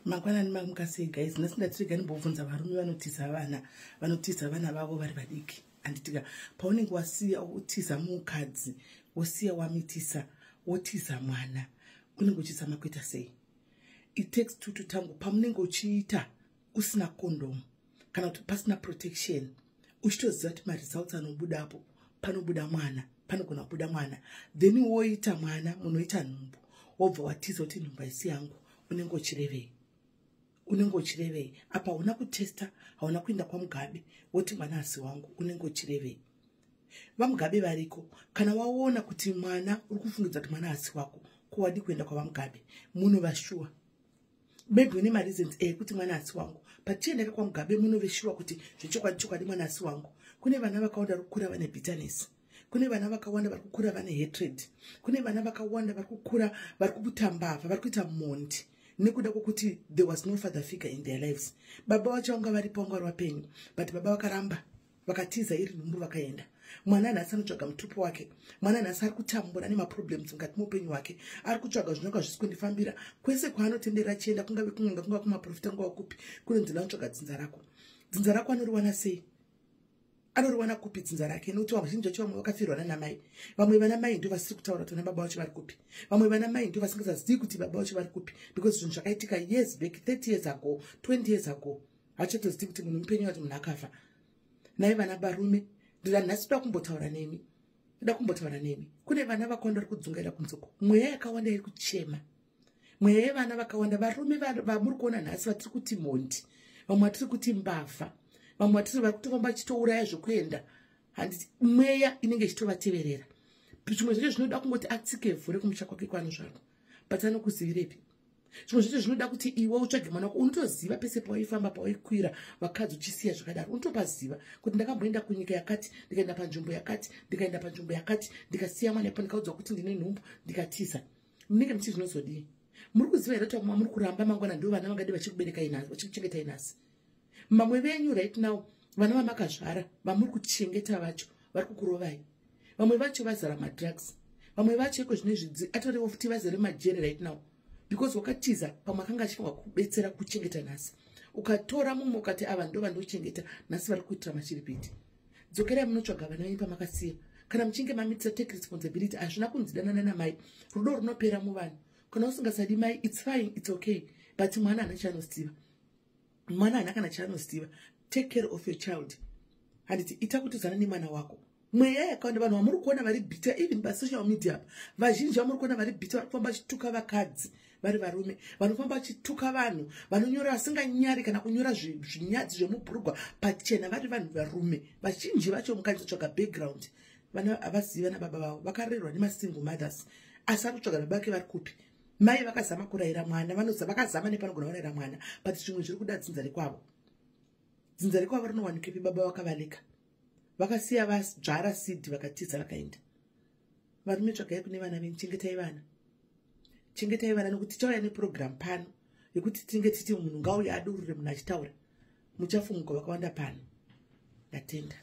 Mangwanani mamukasei guys, nasindatirega nimbobvunza varume vanotiza vana vavo vari vadiki. Anditika paunenge wasiya utiza mukadzi, wosiya wamitisa, wotiza mwana, unenge uchizama kuita sei? It takes two to tango. Pamunenge uchiita usina condom kana kuti pasina protection, uchitoziva kuti results anobudapo panobuda mwana, panogona kubuda mwana, then woita mwana, munoita nhumbu, wobva watiza kuti nhumbu haisi yangu, unenge uchirevei? Unenge uchirevei? Apa hauna kutesta, hauna kuenda kwaMugabe woti mwana asi wangu, unenge uchirevei? VaMugabe variko, kana waona kuti mwana uri kufungidza kuti mwana asi wako, kuwadi kuenda kwaMugabe, munovashuwa. Maybe une reasons kuti mwana asi wangu, but tiendeka kwaMugabe munoveshuwa kuti zvechokwadi mwana asi wangu. Kune vana vakawanda vari kukura vane bitterness, kune vana vakawanda vari kukura vane hatred, kune vana vakawanda vari kukura vari kubuta mbavha, vari kuita mondi nekuda kwokuti there was no father figure in their lives. Baba vacho vanga varipo, vanga vari vapenyu, but baba vakaramba, vakatiza iri nhumbu vakaenda. Mwana nhasi anotsvaga mutupo wake, mwana nhasi ari kutambura nemaproblems mukati muupenyu hwake, ari kutsvaga zvinonga zvisi kundifambira kwese kwaanotenderera achienda, kungave kunga kunga kumaprofita nguva kupi, kunonzi ndinotsvaga dzinza rako. Dzinza rako anoriwana sei? Anoriwana kupi dzinza rake? Nokuti vazhinji vacho vamwe vakafirwa nanamai, vamwe vanamai ndio vasiri kutaura kuti baba vacho vari kupi, vamwe vanamai ndio vasingasazivi kuti baba vacho vari kupi, because zvinhu zvakaitika years back, 30 years ago, 20 years ago, hachatozivi kuti munhu mupenyu wati munhu akafa. Nai vana varume, nhasi toda kumbotaura nemi, toda kumbotaura nemi. Kune vana vakawanda vari kudzungaira kunzoko, mweya yakawanda iri kuchema, mweya yevana vakawanda. Varume vamuri kuona nhasi vatiri kuti mondi, vamwe vatiri kuti mbavha, vamwe vatiri vari kutofamba vachitouraya zvokuenda, handiti mweya inenge ichitovateverera. Zvimwe zvacho zvinoda kungoti atsike vhure kumusha kwake kwaanozvarwa, but anokuzivirepi? Zvimwe zvacho zvinoda kuti iwe utsvage mwana wako, unotoziva pese pawaifamba, pawaikwira, vakadzi uchisiya zvakadaro, unotopaziva kuti ndakamboenda kunyika yakati, ndikaenda panzvimbo yakati, ndikaenda panzvimbo yakati, ndikasiya mwana ipo, ndikaudzwa kuti ndine nhumbu, ndikatiza. Munenge muchi zvinozodii? Muri kuziva here kuti muri kuramba mangwana ndio vana vangade vachikuberekai nhasi, vachikuchengetai nhasi? Mamwe venyu right now, vana vamakazvara, vamuri kuchengeta vacho, vari kukurovai. Vamwe vacho vazara madrugs, vamwe vacho iko zvinezvidzi atoriwo futi vazere majeri right now, because wakatiza pamwe akanga achifungwa kubetsera kuchengeta nhasi. Ukatora mumwe ukati ava ndo vandochengeta, nhasi vari kuitira machiripiti. Dzokerai munotsvaga vana venyu pamakasiya. Kana muchinge mamitsa take responsibility, hazvina kunzi danana namai, rudo runopera muvanhu. Kana usingasadi mai, it's fine, it's okay, but mwana hana chaanoziva. Mwana hana kana chaanoziva. Take care of your child. Handiti ita kutozana nemwana wako. Mweya yakawanda vanhu vamuri kuona vari bitter, even pasocial media, vazhinji vamuri kuona vari bitter, vari kufamba vachituka vakadzi vari varume, vanofamba vachituka vanhu, vanonyora vasinganyari kana kunyora zvinyadzi zvemubhurugwa pachena vari vanhu varume. Vazhinji vacho mukanzotsvaga background, vana havazivi vana baba vavo, vakarerwa nemasingle mothers, asi vari kutsvaga baba vake vari kupi. Mai vakazama kurayira mwana, vakazama nepanogona varayira mwana, but zvimwe zviri kuda dzinza rekwavo. Dzinza rekwavo rinowanikwepi? Baba vakavaleka, vakasiya vadzvara seed, vakatiza vakaenda. Varume tsvagai kune vana venyu, chengetai vana. Chengetai vana, nokuti tichauya neprogram pano yekuti tinge titi munhu ngauye adurure munhu achitaura, muchafunguka vakawanda pano. Ndatenda.